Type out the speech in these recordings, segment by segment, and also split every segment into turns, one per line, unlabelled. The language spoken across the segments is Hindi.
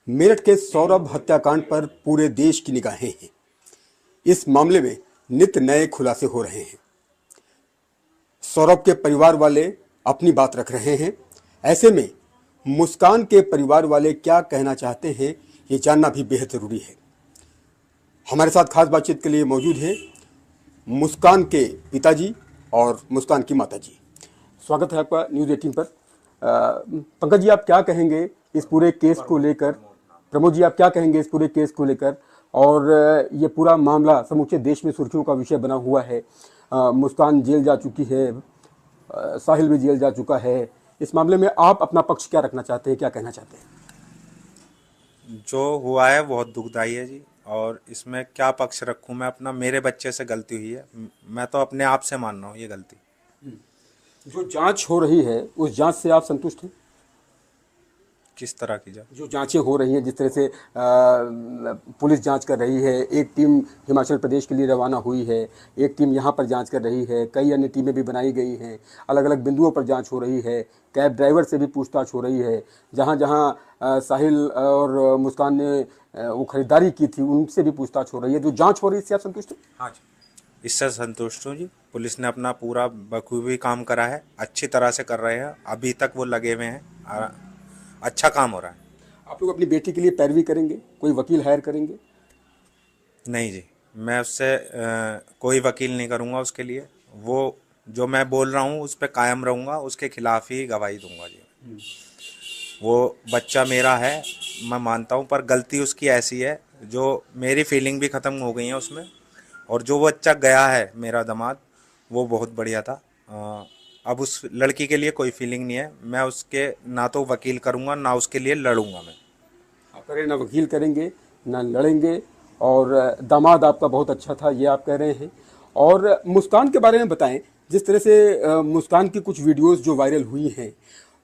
मेरठ के सौरभ हत्याकांड पर पूरे देश की निगाहें हैं। इस मामले में नित नए खुलासे हो रहे हैं। सौरभ के परिवार वाले अपनी बात रख रहे हैं। ऐसे में मुस्कान के परिवार वाले क्या कहना चाहते हैं, ये जानना भी बेहद जरूरी है। हमारे साथ खास बातचीत के लिए मौजूद हैं मुस्कान के पिताजी और मुस्कान की माताजी। स्वागत है आपका न्यूज़ 18 पर। पंकज जी, आप क्या कहेंगे इस पूरे केस को लेकर? प्रमोद जी, आप क्या कहेंगे इस पूरे केस को लेकर? और ये पूरा मामला समूचे देश में सुर्खियों का विषय बना हुआ है। मुस्कान जेल जा चुकी है, साहिल भी जेल जा चुका है। इस मामले में आप अपना पक्ष क्या रखना चाहते हैं, क्या कहना चाहते हैं?
जो हुआ है बहुत दुखदाई है जी। और इसमें क्या पक्ष रखूं मैं अपना? मेरे बच्चे से गलती हुई है, मैं तो अपने आप से मान रहा हूँ ये गलती।
जो जांच हो रही है उस जांच से आप संतुष्ट हैं?
किस तरह की जांच?
जो जांचें हो रही हैं, जिस तरह से पुलिस जांच कर रही है, एक टीम हिमाचल प्रदेश के लिए रवाना हुई है, एक टीम यहाँ पर जांच कर रही है, कई अन्य टीमें भी बनाई गई हैं, अलग अलग बिंदुओं पर जांच हो रही है, कैब ड्राइवर से भी पूछताछ हो रही है, जहाँ जहाँ साहिल और मुस्कान ने वो खरीदारी की थी उनसे भी पूछताछ हो रही है। जो जाँच हो रही है इससे आप संतुष्ट हैं?
हाँ जी, इससे संतुष्ट हूँ जी। पुलिस ने अपना पूरा बखूबी काम करा है, अच्छी तरह से कर रहे हैं, अभी तक वो लगे हुए हैं और अच्छा काम हो रहा है।
आप लोग अपनी बेटी के लिए पैरवी करेंगे, कोई वकील हायर करेंगे?
नहीं जी, मैं उससे कोई वकील नहीं करूँगा उसके लिए। वो जो मैं बोल रहा हूँ उस पर कायम रहूँगा, उसके खिलाफ ही गवाही दूंगा जी। वो बच्चा मेरा है, मैं मानता हूँ, पर गलती उसकी ऐसी है जो मेरी फीलिंग भी ख़त्म हो गई है उसमें। और जो बच्चा गया है मेरा दामाद, वो बहुत बढ़िया था। अब उस लड़की के लिए कोई फीलिंग नहीं है। मैं उसके ना तो वकील करूँगा ना उसके लिए लड़ूंगा मैं।
आप कह रहे हैं ना वकील करेंगे ना लड़ेंगे, और दामाद आपका बहुत अच्छा था ये आप कह रहे हैं। और मुस्कान के बारे में बताएं। जिस तरह से मुस्कान की कुछ वीडियोस जो वायरल हुई हैं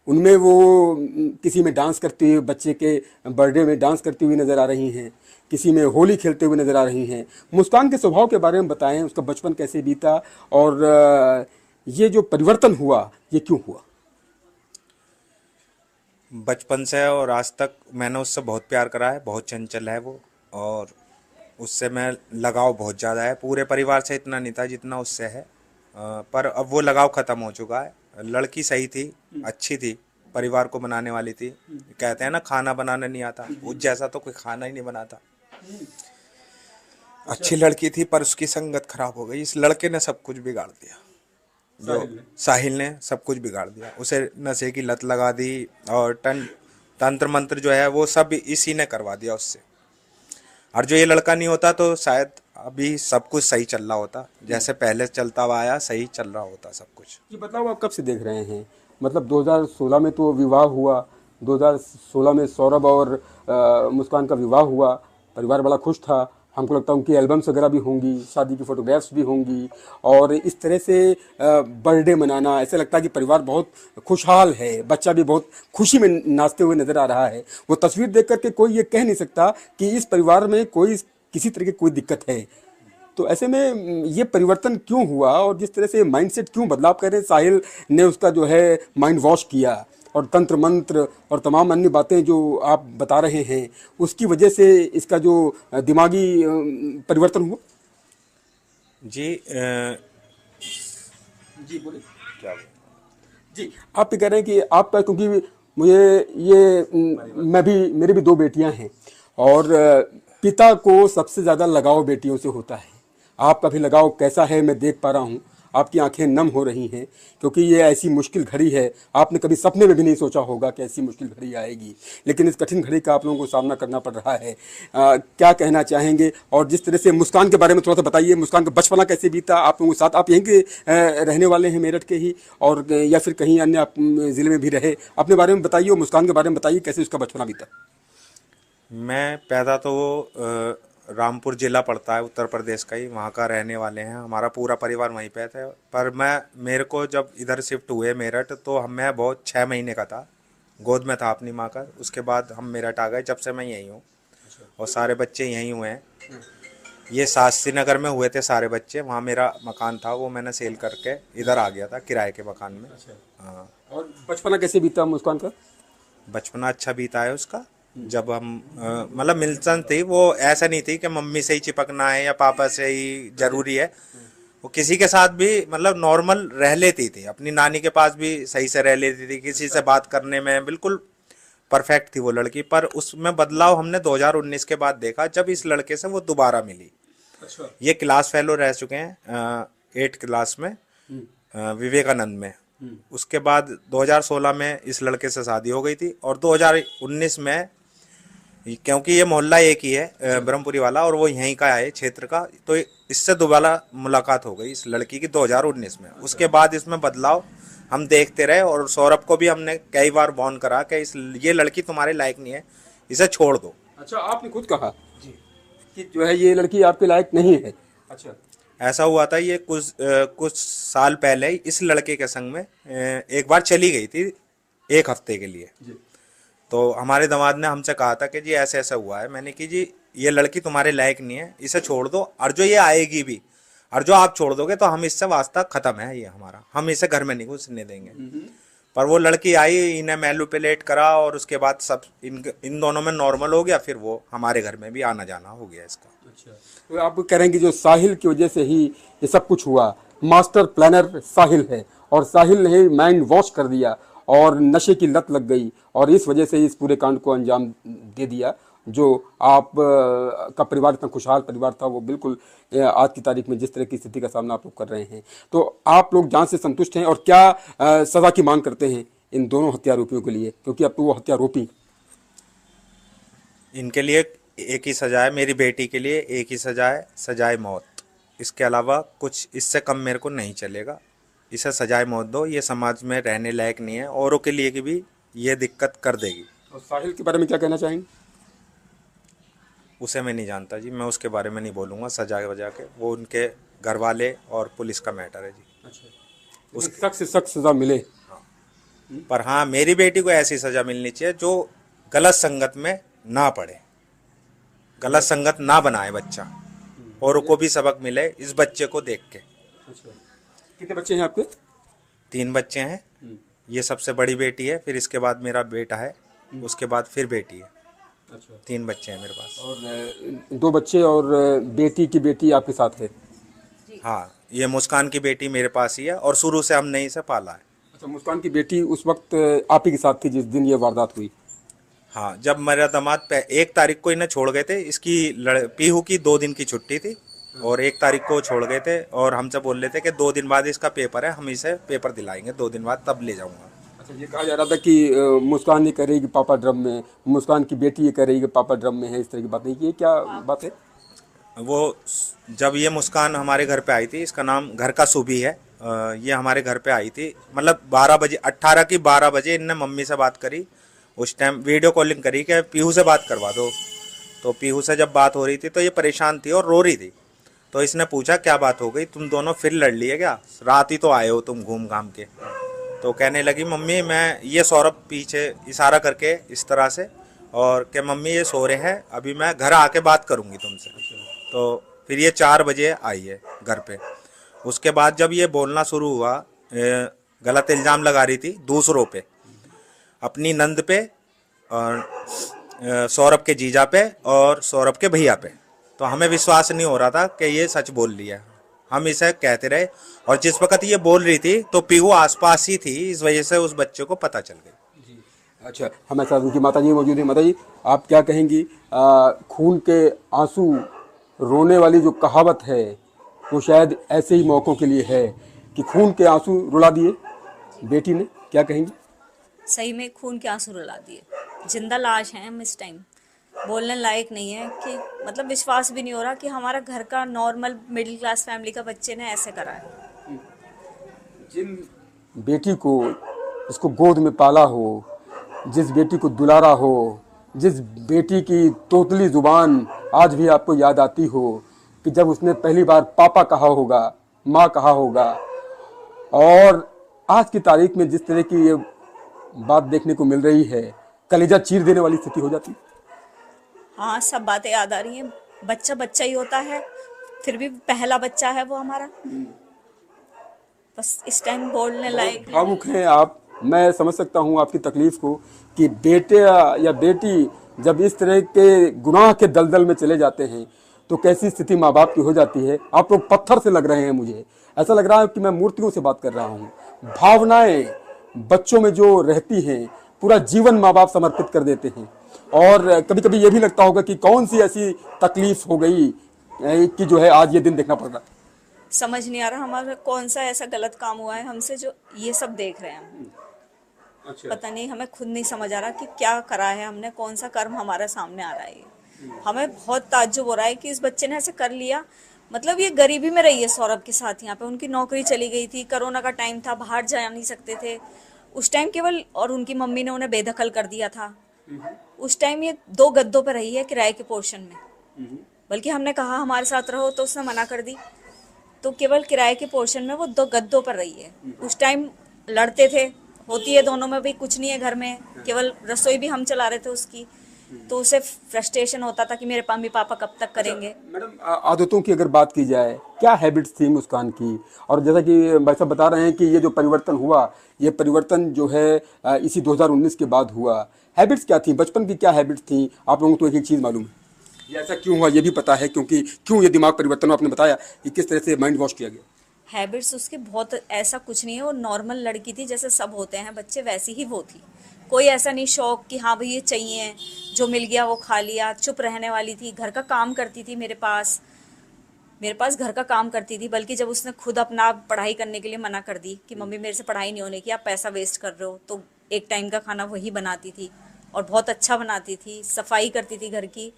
उनमें वो किसी में डांस करते हुए, बच्चे के बर्थडे में डांस करती हुई नज़र आ रही हैं, किसी में होली खेलते हुए नज़र आ रही हैं। मुस्कान के स्वभाव के बारे में बताएं, उसका बचपन कैसे बीता और ये जो परिवर्तन हुआ ये क्यों हुआ?
बचपन से और आज तक मैंने उससे बहुत प्यार करा है, बहुत चंचल है वो। और उससे मैं लगाव बहुत ज़्यादा है, पूरे परिवार से इतना नहीं था जितना उससे है। पर अब वो लगाव ख़त्म हो चुका है। लड़की सही थी, अच्छी थी, परिवार को बनाने वाली थी। कहते हैं ना, खाना बनाना नहीं आता, उस जैसा तो कोई खाना ही नहीं बनाता। अच्छी लड़की थी पर उसकी संगत खराब हो गई। इस लड़के ने सब कुछ बिगाड़ दिया। जो साहिल ने सब कुछ बिगाड़ दिया, उसे नशे की लत लगा दी और तंत्र मंत्र जो है वो सब इसी ने करवा दिया उससे। और जो ये लड़का नहीं होता तो शायद अभी सब कुछ सही चल रहा होता, जैसे पहले चलता हुआ आया सही चल रहा होता सब कुछ।
ये बदलाव आप कब से देख रहे हैं? मतलब 2016 में तो विवाह हुआ, 2016 में सौरभ और मुस्कान का विवाह हुआ, परिवार बड़ा खुश था। हमको लगता है उनकी एल्बम्स वगैरह भी होंगी, शादी की फोटोग्राफ्स भी होंगी, और इस तरह से बर्थडे मनाना, ऐसा लगता है कि परिवार बहुत खुशहाल है, बच्चा भी बहुत खुशी में नाचते हुए नजर आ रहा है। वो तस्वीर देख करके कोई ये कह नहीं सकता कि इस परिवार में कोई किसी तरह की कोई दिक्कत है। तो ऐसे में ये परिवर्तन क्यों हुआ और जिस तरह से माइंडसेट क्यों बदलाव कर रहे हैं? साहिल ने उसका जो है माइंड वॉश किया, और तंत्र मंत्र और तमाम अन्य बातें जो आप बता रहे हैं उसकी वजह से इसका जो दिमागी परिवर्तन हुआ।
जी
जी बोलिए।
क्या
जी, आप ये कह रहे हैं कि आपका, क्योंकि मुझे ये मैं भी, मेरी भी दो बेटियां हैं, और पिता को सबसे ज़्यादा लगाव बेटियों से होता है। आपका भी लगाव कैसा है मैं देख पा रहा हूँ। आपकी आंखें नम हो रही हैं, क्योंकि ये ऐसी मुश्किल घड़ी है। आपने कभी सपने में भी नहीं सोचा होगा कि ऐसी मुश्किल घड़ी आएगी, लेकिन इस कठिन घड़ी का आप लोगों को सामना करना पड़ रहा है। क्या कहना चाहेंगे? और जिस तरह से मुस्कान के बारे में थोड़ा सा बताइए, मुस्कान का बचपना कैसे बीता आप लोगों के साथ? आप यहीं के रहने वाले हैं, मेरठ के ही, और या फिर कहीं अन्य आप ज़िले में भी रहे? अपने बारे में बताइए और मुस्कान के बारे में बताइए, कैसे उसका बचपना बीता।
मैं पैदा तो रामपुर जिला पड़ता है उत्तर प्रदेश का ही, वहाँ का रहने वाले हैं। हमारा पूरा परिवार वहीं पे था। पर मेरे को जब इधर शिफ्ट हुए मेरठ, तो मैं बहुत 6 महीने का था, गोद में था अपनी माँ का। उसके बाद हम मेरठ आ गए, जब से मैं यहीं हूँ और सारे बच्चे यहीं हुए हैं। ये शास्त्री नगर में हुए थे सारे बच्चे, वहाँ मेरा मकान था, वो मैंने सेल करके इधर आ गया था किराए के मकान में। हाँ।
और बचपना कैसे बीता मुस्कान का?
बचपना अच्छा बीता है उसका। जब हम मतलब मिल्सन थी, वो ऐसा नहीं थी कि मम्मी से ही चिपकना है या पापा से ही जरूरी है। वो किसी के साथ भी मतलब नॉर्मल रह लेती थी, अपनी नानी के पास भी सही से रह लेती थी, किसी से बात करने में बिल्कुल परफेक्ट थी वो लड़की। पर उसमें बदलाव हमने 2019 के बाद देखा, जब इस लड़के से वो दोबारा मिली।
अच्छा।
ये क्लास फेलो रह चुके हैं 8 क्लास में, विवेकानंद में। उसके बाद 2016 में इस लड़के से शादी हो गई थी, और 2019 में, क्योंकि ये मोहल्ला एक ही है ब्रह्मपुरी वाला, और वो यहीं का है क्षेत्र का, तो इससे दोबारा मुलाकात हो गई इस लड़की की 2019 में। उसके बाद इसमें बदलाव हम देखते रहे, और सौरभ को भी हमने कई बार वार्न करा कि ये लड़की तुम्हारे लायक नहीं है, इसे छोड़ दो।
अच्छा, आपने खुद कहा जी कि जो है ये लड़की आपके लायक नहीं है। अच्छा।
ऐसा हुआ था, ये कुछ साल पहले इस लड़के के संग में एक बार चली गई थी 1 हफ्ते के लिए। तो हमारे दामाद ने हमसे कहा था कि जी ऐसे ऐसा हुआ है। मैंने कि जी ये लड़की तुम्हारे लायक नहीं है, इसे छोड़ दो, और जो ये आएगी भी, और जो आप छोड़ दोगे तो हम इससे वास्ता खत्म है ये हमारा, हम इसे घर में नहीं घुसने देंगे। पर वो लड़की आई, इन्हें मैनिपुलेट करा, और उसके बाद सब इन दोनों में नॉर्मल हो गया, फिर वो हमारे घर में भी आना जाना हो गया इसका।
अच्छा, तो आप कह रहे हैं कि जो साहिल की वजह से ही ये सब कुछ हुआ, मास्टर प्लानर साहिल है, और साहिल ने माइंड वॉश कर दिया और नशे की लत लग गई, और इस वजह से इस पूरे कांड को अंजाम दे दिया। जो आप का परिवार इतना खुशहाल परिवार था, वो बिल्कुल आज की तारीख में जिस तरह की स्थिति का सामना आप लोग कर रहे हैं, तो आप लोग जांच से संतुष्ट हैं, और क्या सजा की मांग करते हैं इन दोनों हत्यारोपियों के लिए, क्योंकि अब तो वो हत्यारोपी।
इनके लिए एक ही सजा है, मेरी बेटी के लिए एक ही सजा है, सजाए मौत। इसके अलावा कुछ इससे कम मेरे को नहीं चलेगा। इसे सजाए मौत दो, ये समाज में रहने लायक नहीं है, औरों के लिए की भी ये दिक्कत कर देगी।
और साहिल के बारे में क्या कहना चाहेंगे?
उसे मैं नहीं जानता जी, मैं उसके बारे में नहीं बोलूँगा सजा वजा के, वो उनके घर वाले और पुलिस का मैटर है जी।
अच्छा, उस सख्त से सख्त सजा मिले।
पर हाँ, मेरी बेटी को ऐसी सजा मिलनी चाहिए जो गलत संगत में ना पड़े, गलत संगत ना बनाए बच्चा, और को भी सबक मिले इस बच्चे को देख के।
अच्छा, कितने बच्चे हैं आपके?
3 बच्चे हैं, ये सबसे बड़ी बेटी है, फिर इसके बाद मेरा बेटा है, उसके बाद फिर बेटी है।
अच्छा,
3 बच्चे हैं मेरे पास।
और 2 बच्चे, और बेटी की बेटी आपके साथ है?
हाँ, ये मुस्कान की बेटी मेरे पास ही है, और शुरू से हमने इसे पाला है।
अच्छा, मुस्कान की बेटी उस वक्त आप ही के साथ थी जिस दिन ये वारदात हुई?
हाँ, जब मेरा दामाद 1 तारीख को इन्हें छोड़ गए थे, इसकी पीहू की 2 दिन की छुट्टी थी, और 1 तारीख को छोड़ गए थे, और हमसे बोल रहे थे कि 2 दिन बाद इसका पेपर है, हम इसे पेपर दिलाएंगे 2 दिन बाद, तब ले जाऊंगा।
अच्छा, ये कहा जा रहा था कि मुस्कान ये कह रही कि पापा ड्रम में, मुस्कान की बेटी ये कह रही कि पापा ड्रम में है, इस तरह की बात नहीं, ये क्या बात है?
वो जब ये मुस्कान हमारे घर पे आई थी, इसका नाम घर का सुबी है, ये हमारे घर पे आई थी, मतलब 12 बजे, 18 की 12 बजे इनने मम्मी से बात करी। उस टाइम वीडियो कॉलिंग करी कि पीहू से बात करवा दो। तो पीहू से जब बात हो रही थी तो ये परेशान थी और रो रही थी। तो इसने पूछा क्या बात हो गई, तुम दोनों फिर लड़ लिए क्या, रात ही तो आए हो तुम घूम घाम के। तो कहने लगी मम्मी मैं, ये सौरभ पीछे इशारा करके इस तरह से, और कि मम्मी ये सो रहे हैं, अभी मैं घर आके बात करूंगी तुमसे। तो फिर ये 4 बजे आई है घर पे। उसके बाद जब ये बोलना शुरू हुआ, गलत इल्ज़ाम लगा रही थी दूसरों पे, अपनी नंद पे, और सौरभ के जीजा पे, और सौरभ के भैया पे। तो हमें विश्वास नहीं हो रहा था कि ये सच बोल रही है, हम इसे कहते रहे। और जिस वक्त ये बोल रही थी तो पीहू आसपास ही थी, इस वजह से उस बच्चे को पता चल गई।
अच्छा, हमारे साथ उनकी माता जी मौजूद है। माता जी, आप क्या कहेंगी? खून के आंसू रोने वाली जो कहावत है, वो शायद ऐसे ही मौक़ों के लिए है कि खून के आंसू रुला दिए बेटी ने, क्या कहेंगी?
सही में खून के आंसू रुला दिए। जिंदा लाश हैं हम इस टाइम, बोलने लायक नहीं है कि मतलब विश्वास भी नहीं हो रहा कि हमारा घर का नॉर्मल मिडिल क्लास फैमिली का बच्चे ने ऐसे करा है।
जिन बेटी को, इसको गोद में पाला हो, जिस बेटी को दुलारा हो, जिस बेटी की तोतली जुबान आज भी आपको याद आती हो कि जब उसने पहली बार पापा कहा होगा, माँ कहा होगा, और आज की तारीख में जिस तरह की ये बात देखने को मिल रही है, कलेजा चीर देने वाली स्थिति हो जाती।
हाँ, सब बातें याद आ रही हैं। बच्चा बच्चा ही होता है, फिर भी पहला बच्चा है वो हमारा। बस इस टाइम बोलने लायक
भावुक हैं आप, मैं समझ सकता हूँ आपकी तकलीफ को कि बेटे या बेटी जब इस तरह के गुनाह के दलदल में चले जाते हैं तो कैसी स्थिति माँ बाप की हो जाती है। आप लोग पत्थर से लग रहे हैं, मुझे ऐसा लग रहा है कि मैं मूर्तियों से बात कर रहा हूँ। भावनाएं बच्चों में जो रहती हैं, पूरा जीवन माँ बाप समर्पित कर देते हैं। और कभी कभी ये भी लगता होगा कि कौन सी ऐसी तकलीफ हो गई कि जो है आज ये दिन देखना पड़ रहा।
समझ नहीं आ रहा हमारा कौन सा ऐसा गलत काम हुआ है हमसे जो ये सब देख रहे हैं हम। पता नहीं, हमें खुद नहीं समझ आ रहा कि क्या करा है हमने, कौन सा कर्म हमारे सामने आ रहा है। हमें बहुत ताज्जुब हो रहा है कि इस बच्चे ने ऐसे कर लिया। मतलब ये गरीबी में रही है सौरभ के साथ, यहाँ पे उनकी नौकरी चली गई थी, कोरोना का टाइम था, बाहर जा नहीं सकते थे उस टाइम केवल, और उनकी मम्मी ने उन्हें बेदखल कर दिया था। उस टाइम ये 2 गद्दों पर रही है किराए के पोर्शन में, बल्कि हमने कहा हमारे साथ रहो तो उसने मना कर दी। तो केवल किराए के पोर्शन में वो 2 गद्दों पर रही है। उस टाइम लड़ते थे, होती है दोनों में भी, कुछ नहीं है घर में, केवल रसोई भी हम चला रहे थे उसकी। तो उसे फ्रस्ट्रेशन होता था कि मेरे मम्मी पापा कब तक करेंगे।
मैडम, आदतों की अगर बात की जाए, क्या हैबिट्स थी मुस्कान की? और जैसा कि भाई साहब बता रहे हैं कि ये जो परिवर्तन हुआ, ये परिवर्तन जो है इसी 2019 के बाद हुआ। हैबिट्स क्या थी, बचपन की क्या हैबिट्स थी? आप लोगों को तो एक चीज़ मालूम है, ये ऐसा क्यों हुआ ये भी पता है, क्योंकि क्यों ये दिमाग परिवर्तन हुआ, आपने बताया कि किस तरह से माइंड वॉश किया गया।
हैबिट्स उसके बहुत, ऐसा कुछ नहीं है, वो नॉर्मल लड़की थी जैसे सब होते हैं बच्चे, वैसी ही वो थी। कोई ऐसा नहीं शौक कि हाँ भाई ये चाहिए, जो मिल गया वो खा लिया। चुप रहने वाली थी, घर का काम करती थी, मेरे पास घर का काम करती थी। बल्कि जब उसने खुद अपना पढ़ाई करने के लिए मना कर दी कि मम्मी मेरे से पढ़ाई नहीं होने की, आप पैसा वेस्ट कर रहे हो, तो एक टाइम का खाना वही बनाती थी और बहुत अच्छा बनाती थी, सफाई करती थी घर की।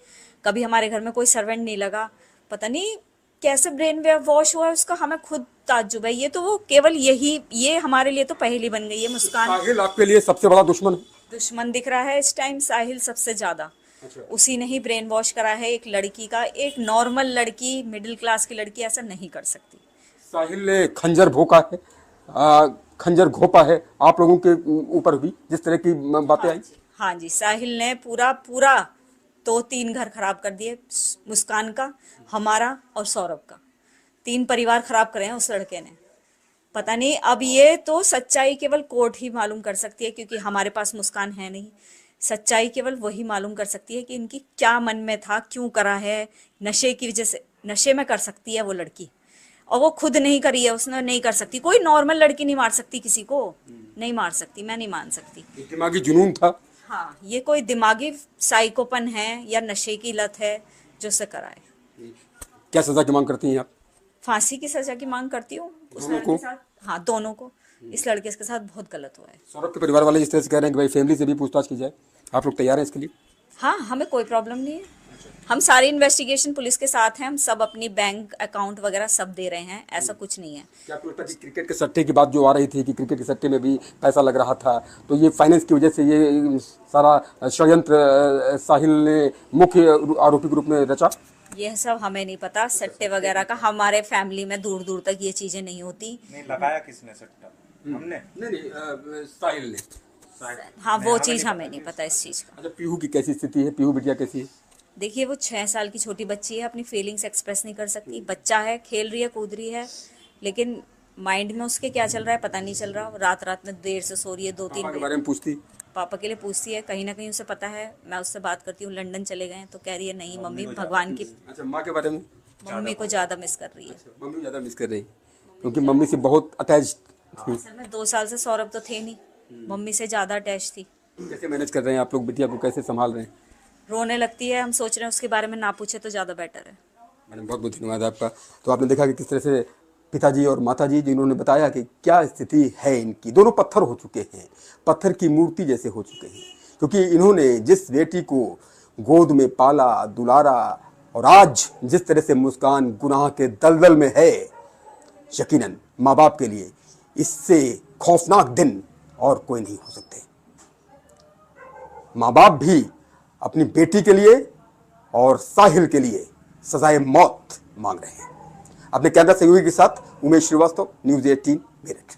कभी हमारे घर में कोई सर्वेंट नहीं लगा। पता नहीं कैसे ब्रेन वॉश हुआ है उसका, हमें खुद ताज्जुब है। ये तो वो केवल ये हमारे लिए तो पहेली बन गई है मुस्कान।
साहिल आपके लिए सबसे बड़ा
दुश्मन दिख रहा है इस टाइम, साहिल सबसे ज्यादा। उसी ने ही ब्रेन वॉश करा है एक लड़की का। एक नॉर्मल लड़की, मिडिल क्लास की लड़की ऐसा नहीं कर सकती।
साहिल ने खंजर भोंका है, खंजर घोपा है आप लोगों के ऊपर भी, जिस तरह की बातें आई।
हाँ जी, साहिल ने पूरा 2-3 घर खराब कर दिए, मुस्कान का, हमारा और सौरभ का। 3 परिवार खराब करे हैं उस लड़के ने। पता नहीं, अब ये तो सच्चाई केवल कोर्ट ही मालूम कर सकती है, क्योंकि हमारे पास मुस्कान है नहीं। सच्चाई केवल वही मालूम कर सकती है कि इनकी क्या मन में था, क्यों करा है। नशे की वजह से, नशे में कर सकती है वो लड़की, और वो खुद नहीं करी है, उसने नहीं कर सकती। कोई नॉर्मल लड़की नहीं मार सकती किसी को, नहीं मार सकती, मैं नहीं मान सकती।
दिमागी जुनून था।
हाँ, ये कोई दिमागी साइकोपन है या नशे की लत है जो से कराए।
क्या सजा की मांग करती हैं आप?
फांसी की सजा की मांग करती हूँ उस
दोनों
लड़के
को?
के साथ। हाँ, दोनों को। इस लड़के के साथ बहुत गलत हुआ है।
सौरभ के परिवार वाले जिस तरह से कह रहे हैं कि भाई फैमिली से भी पूछताछ की जाए, आप लोग तैयार हैं इसके लिए?
हाँ, हमें कोई प्रॉब्लम नहीं है। हम सारी इन्वेस्टिगेशन पुलिस के साथ हैं, हम सब अपनी बैंक अकाउंट वगैरह सब दे रहे हैं, ऐसा कुछ नहीं है।
क्या आपको लगता है कि क्रिकेट के सट्टे की बात जो आ रही थी कि क्रिकेट के सट्टे में भी पैसा लग रहा था, तो ये फाइनेंस की वजह से ये सारा षड्यंत्र साहिल ने मुख्य आरोपी के रूप में रचा?
ये सब हमें नहीं पता, सट्टे वगैरह का हमारे फैमिली में दूर दूर तक ये चीजें नहीं होती।
नहीं लगाया किसने सट्टा? हमने
नहीं, साहिल ने।
हाँ, वो चीज हमें नहीं पता इस चीज का।
अच्छा, पीहू की कैसी स्थिति है? पीहू बिटिया कैसी है?
देखिए, वो 6 साल की छोटी बच्ची है, अपनी फीलिंग्स एक्सप्रेस नहीं कर सकती। बच्चा है, खेल रही है, कूद रही है, लेकिन माइंड में उसके क्या चल रहा है पता नहीं चल रहा। रात रात में देर से सो रही है, 2-3
पापा के
बजे।
बारे में पूछती?
पापा के लिए पूछती है, कहीं ना कहीं उसे पता है। मैं उससे बात करती हूँ, लंदन चले गए हैं, तो कह रही है नहीं मम्मी, भगवान की।
अच्छा, माँ के बारे में?
मम्मी को ज्यादा मिस कर रही है।
मम्मी ज़्यादा मिस कर रही, क्योंकि मम्मी से बहुत अटैच थी।
असल में 2 साल से सौरभ तो थे नहीं, मम्मी से ज्यादा अटैच थी।
कैसे मैनेज कर रहे हैं आप लोग? बिटिया को कैसे संभाल रहे हैं?
रोने लगती है, हम सोच रहे हैं उसके बारे में ना पूछे तो ज़्यादा बेटर है।
मैडम, बहुत बहुत धन्यवाद आपका। तो आपने देखा कि किस तरह से पिताजी और माताजी जिन्होंने बताया कि क्या स्थिति है इनकी। दोनों पत्थर हो चुके हैं, पत्थर की मूर्ति जैसे हो चुके हैं, क्योंकि इन्होंने जिस बेटी को गोद में पाला, दुलारा, और आज जिस तरह से मुस्कान गुनाह के दलदल में है, यकीनन माँ बाप के लिए इससे खौफनाक दिन और कोई नहीं हो सकते। माँ बाप भी अपनी बेटी के लिए और साहिल के लिए सजाए मौत मांग रहे हैं। अपने कैमरा सहयोगी के साथ उमेश श्रीवास्तव, न्यूज़ 18 मेरठ।